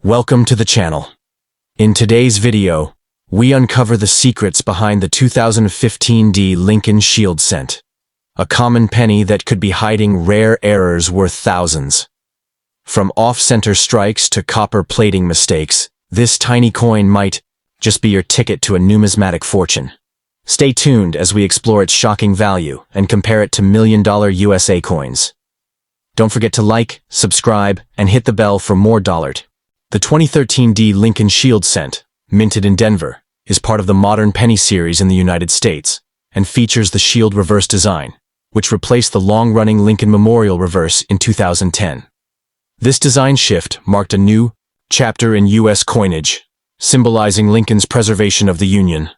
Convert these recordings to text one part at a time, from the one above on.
Welcome to the channel. In today's video, we uncover the secrets behind the 2015 Lincoln Shield cent, a common penny that could be hiding rare errors worth thousands. From off-center strikes to copper plating mistakes, this tiny coin might just be your ticket to a numismatic fortune. Stay tuned as we explore its shocking value and compare it to million-dollar USA coins. Don't forget to like, subscribe, and hit the bell for more dollars. The 2013 Lincoln Shield cent, minted in Denver, is part of the modern penny series in the United States and features the shield reverse design, which replaced the long-running Lincoln Memorial reverse in 2010. This design shift marked a new chapter in U.S. coinage, symbolizing Lincoln's preservation of the Union.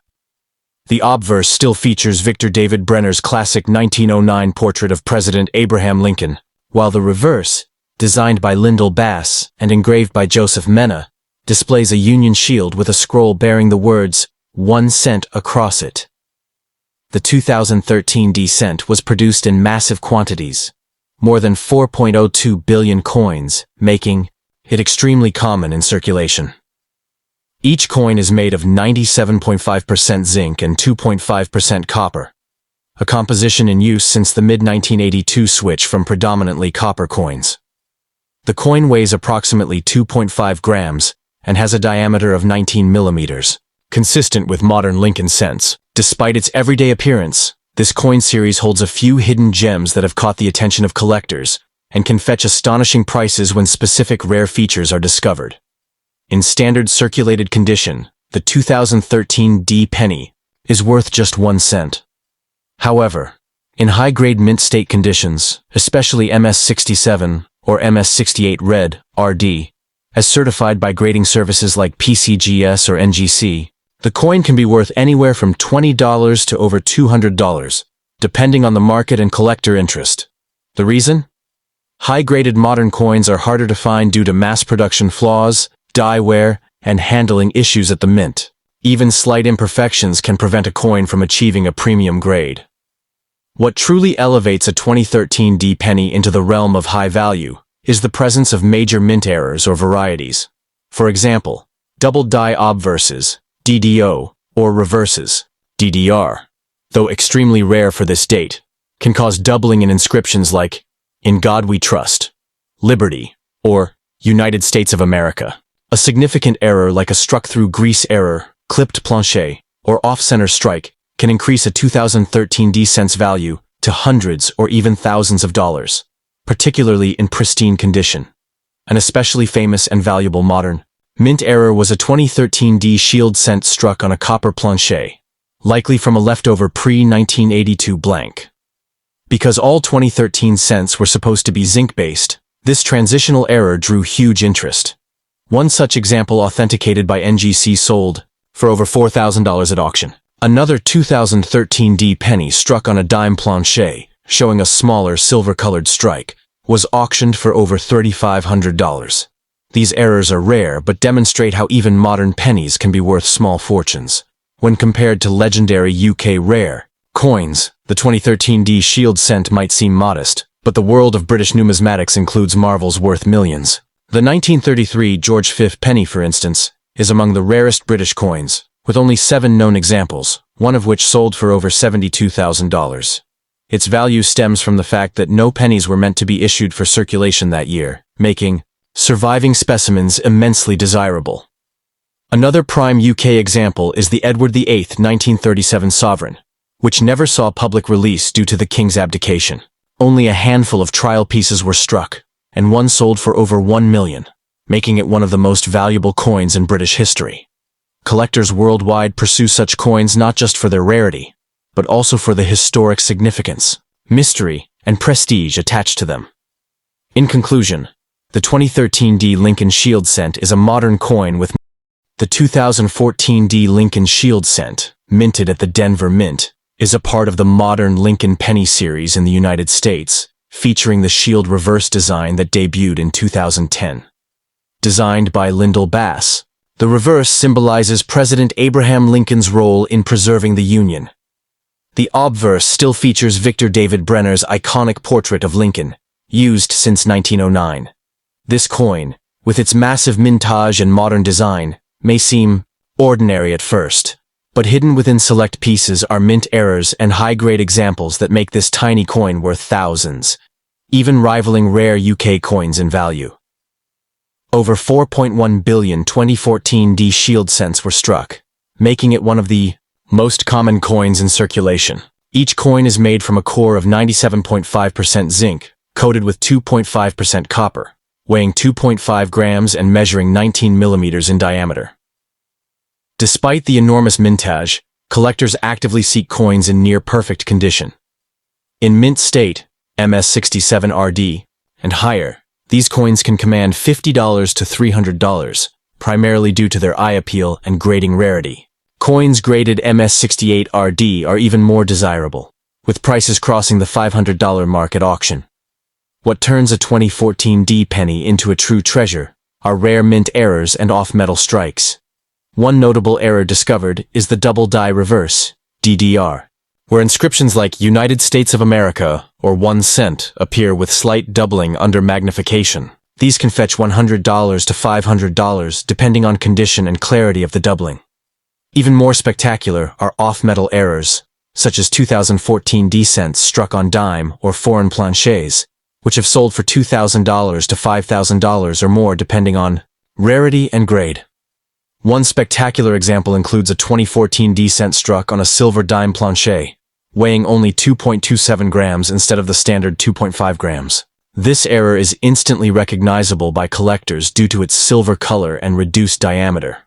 The obverse still features Victor David Brenner's classic 1909 portrait of President Abraham Lincoln, while the reverse, designed by Lyndall Bass and engraved by Joseph Mena, displays a Union shield with a scroll bearing the words, 1 cent across it. The 2013 cent was produced in massive quantities, more than 4.02 billion coins, making it extremely common in circulation. Each coin is made of 97.5% zinc and 2.5% copper, a composition in use since the mid-1982 switch from predominantly copper coins. The coin weighs approximately 2.5 grams and has a diameter of 19 millimeters, consistent with modern Lincoln cents. Despite its everyday appearance, this coin series holds a few hidden gems that have caught the attention of collectors and can fetch astonishing prices when specific rare features are discovered. In standard circulated condition, the 2013 penny is worth just 1 cent. However, in high-grade mint state conditions, especially MS67 or MS68 red, RD, as certified by grading services like PCGS or NGC, the coin can be worth anywhere from $20 to over $200, depending on the market and collector interest. The reason? High-graded modern coins are harder to find due to mass production flaws, die wear, and handling issues at the mint. Even slight imperfections can prevent a coin from achieving a premium grade. What truly elevates a 2013 penny into the realm of high value is the presence of major mint errors or varieties. For example, double die obverses, DDO, or reverses, DDR, though extremely rare for this date, can cause doubling in inscriptions like, "In God We Trust," "Liberty," or "United States of America." A significant error like a struck-through grease error, clipped planche, or off-center strike can increase a 2013 cent's value to hundreds or even thousands of dollars, particularly in pristine condition. An especially famous and valuable modern mint error was a 2013 shield cent struck on a copper planche, likely from a leftover pre-1982 blank. Because all 2013 cents were supposed to be zinc-based, this transitional error drew huge interest. One such example authenticated by NGC sold for over $4,000 at auction. Another 2013 penny struck on a dime planche, showing a smaller silver-colored strike, was auctioned for over $3,500. These errors are rare but demonstrate how even modern pennies can be worth small fortunes. When compared to legendary UK rare coins, the 2013 shield cent might seem modest, but the world of British numismatics includes marvels worth millions. The 1933 George V penny, for instance, is among the rarest British coins, with only 7 known examples, one of which sold for over $72,000. Its value stems from the fact that no pennies were meant to be issued for circulation that year, making surviving specimens immensely desirable. Another prime UK example is the Edward VIII 1937 sovereign, which never saw public release due to the king's abdication. Only a handful of trial pieces were struck, and one sold for over $1 million, making it one of the most valuable coins in British history. Collectors worldwide pursue such coins not just for their rarity, but also for the historic significance, mystery, and prestige attached to them. In conclusion, the 2013 Lincoln Shield cent is a modern coin with the 2014 Lincoln Shield cent, minted at the Denver Mint, is a part of the modern Lincoln penny series in the United States, featuring the shield reverse design that debuted in 2010. Designed by Lyndall Bass, the reverse symbolizes President Abraham Lincoln's role in preserving the Union. The obverse still features Victor David Brenner's iconic portrait of Lincoln, used since 1909. This coin, with its massive mintage and modern design, may seem ordinary at first. But hidden within select pieces are mint errors and high-grade examples that make this tiny coin worth thousands, even rivaling rare UK coins in value. Over 4.1 billion 2014 D shield cents were struck, making it one of the most common coins in circulation. Each coin is made from a core of 97.5% zinc, coated with 2.5% copper, weighing 2.5 grams and measuring 19 millimeters in diameter. Despite the enormous mintage, collectors actively seek coins in near-perfect condition. In mint state, MS67RD, and higher, these coins can command $50 to $300, primarily due to their eye appeal and grading rarity. Coins graded MS68RD are even more desirable, with prices crossing the $500 mark at auction. What turns a 2014 D penny into a true treasure are rare mint errors and off-metal strikes. One notable error discovered is the double die reverse, DDR, where inscriptions like United States of America or 1 cent appear with slight doubling under magnification. These can fetch $100 to $500 depending on condition and clarity of the doubling. Even more spectacular are off-metal errors, such as 2014 D cents struck on dime or foreign planchets, which have sold for $2,000 to $5,000 or more depending on rarity and grade. One spectacular example includes a 2014 D cent struck on a silver dime planchet, weighing only 2.27 grams instead of the standard 2.5 grams. This error is instantly recognizable by collectors due to its silver color and reduced diameter.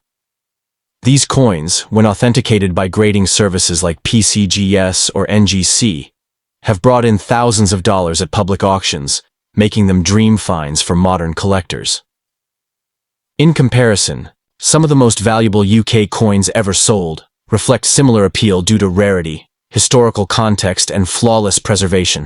These coins, when authenticated by grading services like PCGS or NGC, have brought in thousands of dollars at public auctions, making them dream finds for modern collectors. In comparison, some of the most valuable UK coins ever sold reflect similar appeal due to rarity, historical context, and flawless preservation.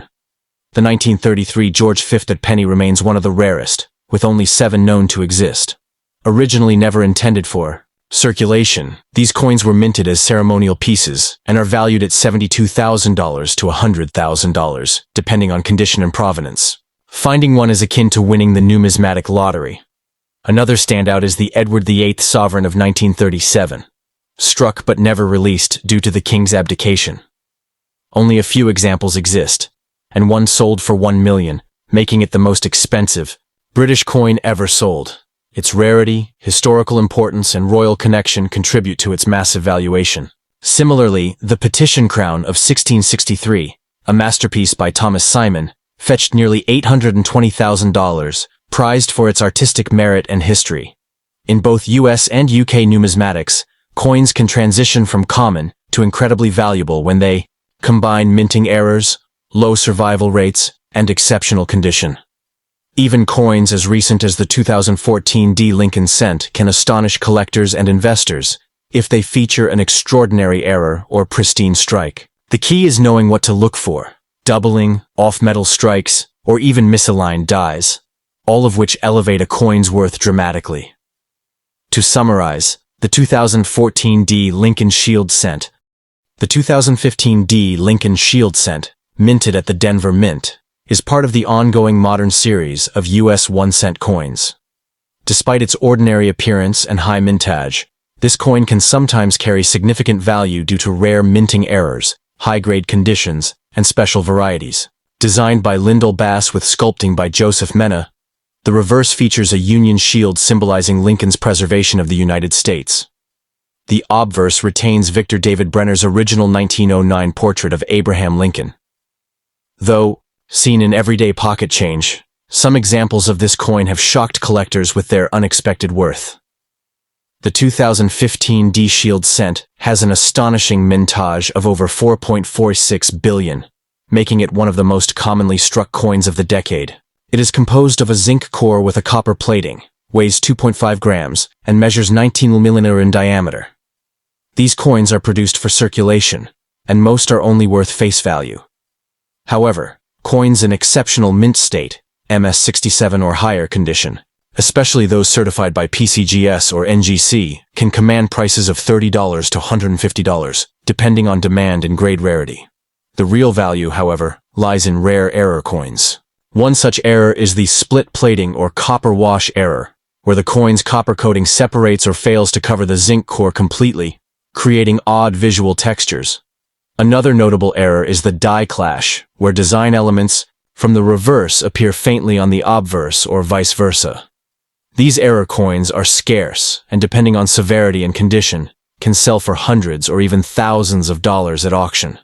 The 1933 George V penny remains one of the rarest, with only 7 known to exist. Originally never intended for circulation, these coins were minted as ceremonial pieces and are valued at $72,000 to $100,000, depending on condition and provenance. Finding one is akin to winning the numismatic lottery. Another standout is the Edward VIII sovereign of 1937, struck but never released due to the king's abdication. Only a few examples exist, and one sold for $1 million, making it the most expensive British coin ever sold. Its rarity, historical importance, and royal connection contribute to its massive valuation. Similarly, the Petition Crown of 1663, a masterpiece by Thomas Simon, fetched nearly $820,000, prized for its artistic merit and history. In both US and UK numismatics, coins can transition from common to incredibly valuable when they combine minting errors, low survival rates, and exceptional condition. Even coins as recent as the 2014 D Lincoln cent can astonish collectors and investors if they feature an extraordinary error or pristine strike. The key is knowing what to look for: doubling, off-metal strikes, or even misaligned dies, all of which elevate a coin's worth dramatically. To summarize, the 2014 D Lincoln Shield cent. The 2015 D Lincoln Shield cent, minted at the Denver Mint, is part of the ongoing modern series of US 1-cent coins. Despite its ordinary appearance and high mintage, this coin can sometimes carry significant value due to rare minting errors, high-grade conditions, and special varieties. Designed by Lyndall Bass with sculpting by Joseph Mena, the reverse features a Union shield symbolizing Lincoln's preservation of the United States. The obverse retains Victor David Brenner's original 1909 portrait of Abraham Lincoln. Though seen in everyday pocket change, some examples of this coin have shocked collectors with their unexpected worth. The 2015 D Shield cent has an astonishing mintage of over 4.46 billion, making it one of the most commonly struck coins of the decade. It is composed of a zinc core with a copper plating, weighs 2.5 grams, and measures 19 mm in diameter. These coins are produced for circulation, and most are only worth face value. However, coins in exceptional mint state, MS67 or higher condition, especially those certified by PCGS or NGC, can command prices of $30 to $150, depending on demand and grade rarity. The real value, however, lies in rare error coins. One such error is the split plating or copper wash error, where the coin's copper coating separates or fails to cover the zinc core completely, creating odd visual textures. Another notable error is the die clash, where design elements from the reverse appear faintly on the obverse or vice versa. These error coins are scarce, and depending on severity and condition, can sell for hundreds or even thousands of dollars at auction.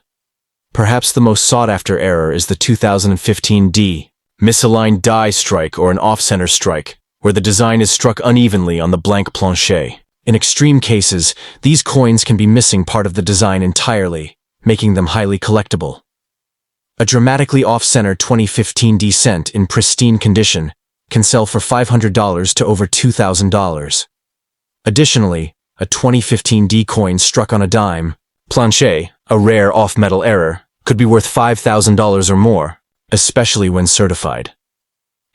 Perhaps the most sought-after error is the 2015 D, misaligned die strike or an off-center strike, where the design is struck unevenly on the blank plancher. In extreme cases, these coins can be missing part of the design entirely, making them highly collectible. A dramatically off-center 2015 D cent in pristine condition can sell for $500 to over $2,000. Additionally, a 2015 D coin struck on a dime, plancher, a rare off-metal error, could be worth $5,000 or more, especially when certified.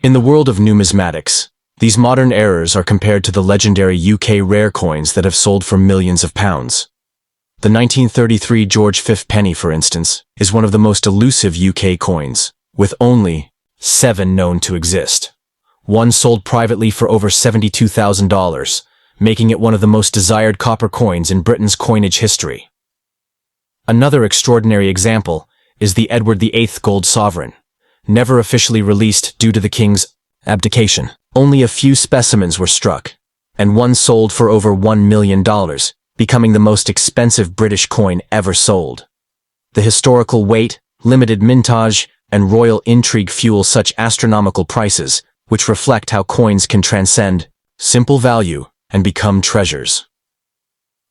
In the world of numismatics, these modern errors are compared to the legendary UK rare coins that have sold for millions of pounds. The 1933 George V penny, for instance, is one of the most elusive UK coins, with only 7 known to exist. One sold privately for over $72,000, making it one of the most desired copper coins in Britain's coinage history. Another extraordinary example is the Edward VIII gold sovereign, never officially released due to the king's abdication. Only a few specimens were struck, and one sold for over $1 million, becoming the most expensive British coin ever sold. The historical weight, limited mintage, and royal intrigue fuel such astronomical prices, which reflect how coins can transcend simple value and become treasures.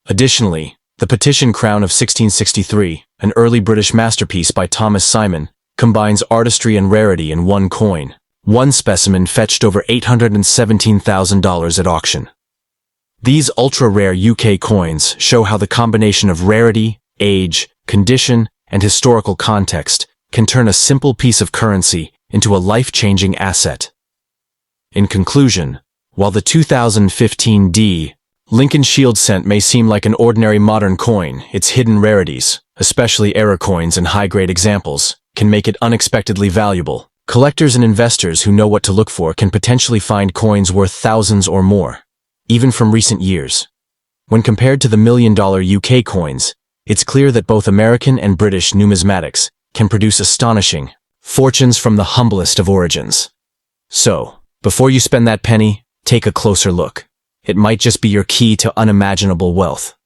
Additionally, the Petition Crown of 1663, an early British masterpiece by Thomas Simon, combines artistry and rarity in one coin. One specimen fetched over $817,000 at auction. These ultra-rare UK coins show how the combination of rarity, age, condition, and historical context can turn a simple piece of currency into a life-changing asset. In conclusion, while the 2015 D Lincoln Shield cent may seem like an ordinary modern coin, its hidden rarities, especially error coins and high-grade examples, can make it unexpectedly valuable. Collectors and investors who know what to look for can potentially find coins worth thousands or more, even from recent years. When compared to the million-dollar UK coins, it's clear that both American and British numismatics can produce astonishing fortunes from the humblest of origins. So, before you spend that penny, take a closer look. It might just be your key to unimaginable wealth.